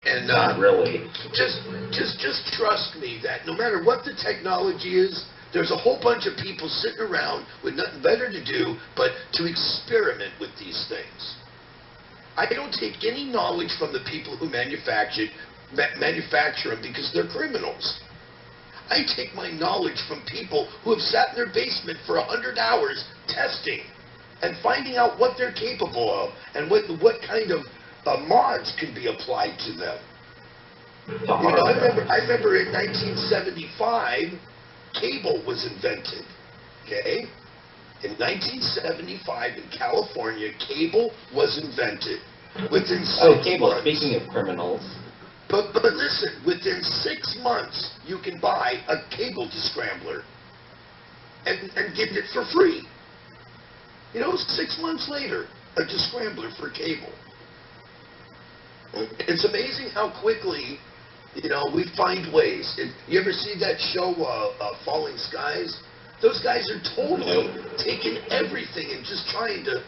And Not really. just trust me that no matter what the technology is, there's a whole bunch of people sitting around with nothing better to do but to experiment with these things. I don't take any knowledge from the people who manufacture them because they're criminals. I take my knowledge from people who have sat in their basement for 100 hours testing and finding out what they're capable of and what kind of mods can be applied to them. You know, I remember in 1975, cable was invented. Okay? In 1975 in California, cable was invented. Within 6 cable, months, speaking of criminals. But listen, within 6 months, you can buy a cable descrambler and get it for free. You know, 6 months later, a descrambler for cable. It's amazing how quickly, you know, we find ways. You ever see that show, Falling Skies? Those guys are totally taking everything and just trying to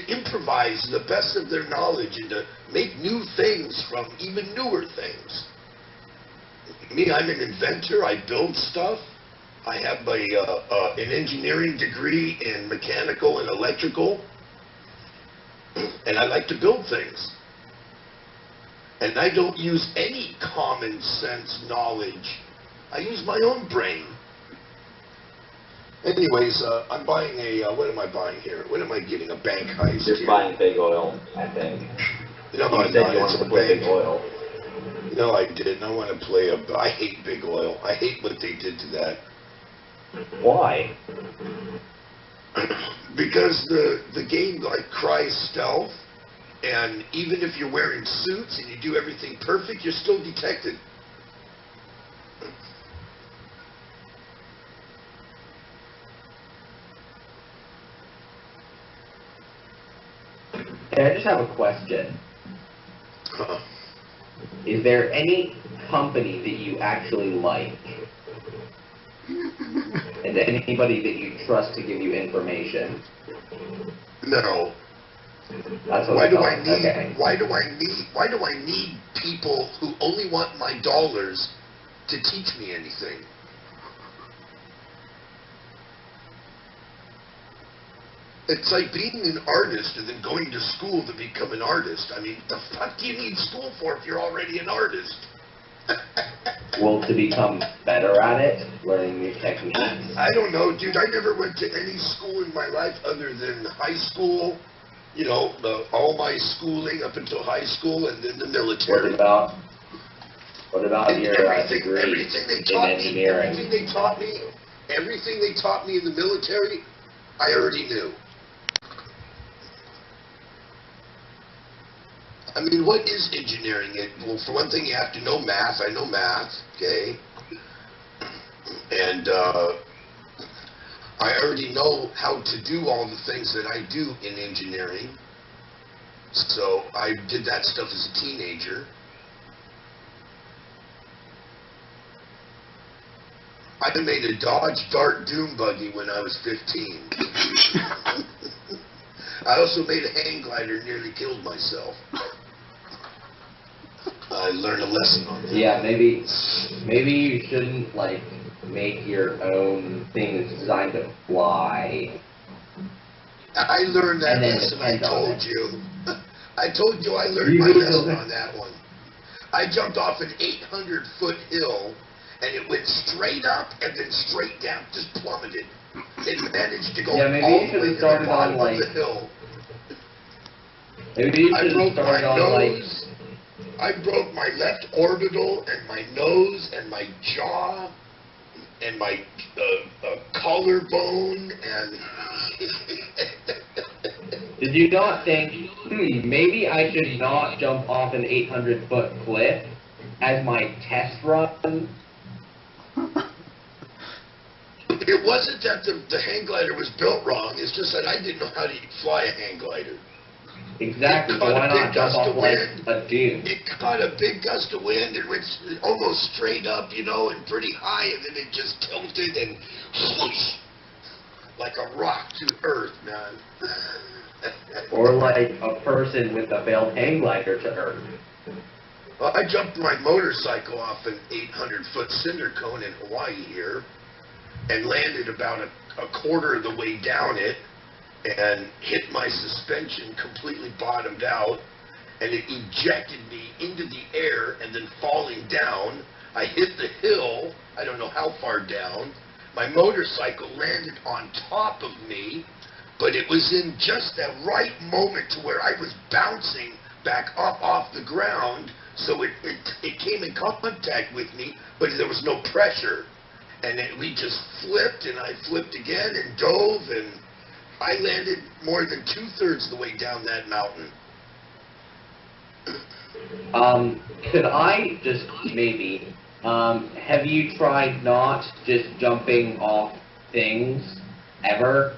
improvise the best of their knowledge and to make new things from even newer things. Me, I'm an inventor. I build stuff. I have an engineering degree in mechanical and electrical, and I like to build things. And I don't use any common sense knowledge. I use my own brain. Anyways, I'm buying what am I buying here? What am I getting? A bank heist You're here. buying big oil, I think. No, you I'm said not. you It's wanted a to play bank. big oil. No, I didn't. I want to play I hate big oil. I hate what they did to that. Why? Because the game like cries stealth, and even if you're wearing suits and you do everything perfect, you're still detected. Hey, I just have a question. Is there any company that you actually like? And anybody that you trust to give you information? No. That's what Why do thought. I need? Okay. Why do I need people who only want my dollars to teach me anything? It's like being an artist and then going to school to become an artist. I mean, the fuck do you need school for if you're already an artist? Well, to become better at it, learning new techniques. I don't know, dude. I never went to any school in my life other than high school. You know, all my schooling up until high school, and then the military. What about your degree everything they in taught engineering? Everything they taught me in the military, I already knew. I mean, what is engineering? Well, for one thing, you have to know math. I know math, okay? And I already know how to do all the things that I do in engineering. So I did that stuff as a teenager. I made a Dodge Dart Doom buggy when I was 15. I also made a hang glider, nearly killed myself. I learned a lesson on that. Yeah, maybe you shouldn't like make your own things designed to fly. I learned that lesson. I told you. I told you I learned my lesson on that one. I jumped off an 800-foot hill, and it went straight up and then straight down, just plummeted. It managed to go all the way to the bottom of the hill. Maybe you should have started on like... I broke my left orbital and my nose and my jaw and my collarbone and... Did you not think, maybe I should not jump off an 800-foot cliff as my test run? It wasn't that the hang glider was built wrong, it's just that I didn't know how to fly a hang glider. Exactly, so why not jump off like a dune? It caught a big gust of wind and went almost straight up, you know, and pretty high, and then it just tilted and whoosh, like a rock to earth, man. Or like a person with a failed hang glider to earth. Well, I jumped my motorcycle off an 800-foot cinder cone in Hawaii here and landed about a quarter of the way down it and hit my suspension, completely bottomed out, and it ejected me into the air, and then falling down, I hit the hill, I don't know how far down. My motorcycle landed on top of me, but it was in just that right moment to where I was bouncing back up off the ground, so it came in contact with me, but there was no pressure. And we just flipped, and I flipped again and dove, and I landed more than 2/3 the way down that mountain. Could I just maybe, have you tried not just jumping off things ever?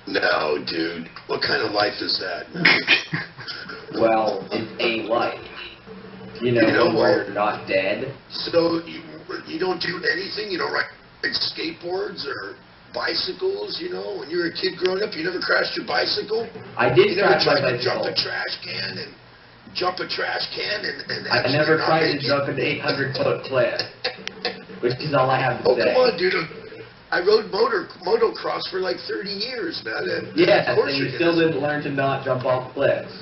No, dude. What kind of life is that? Well, it's a life. You know, what? where you're not dead. So you don't do anything? You don't ride skateboards or bicycles, you know? When you were a kid growing up, you never crashed your bicycle? I did You never crash my tried to bicycle. jump a trash can and I actually never not tried make to it? jump an 800-foot cliff, which is all I have to Oh, say. come on, dude. I rode motocross for like 30 years, man. And Yes, of course and you're you gonna- still didn't learn to not jump off cliffs.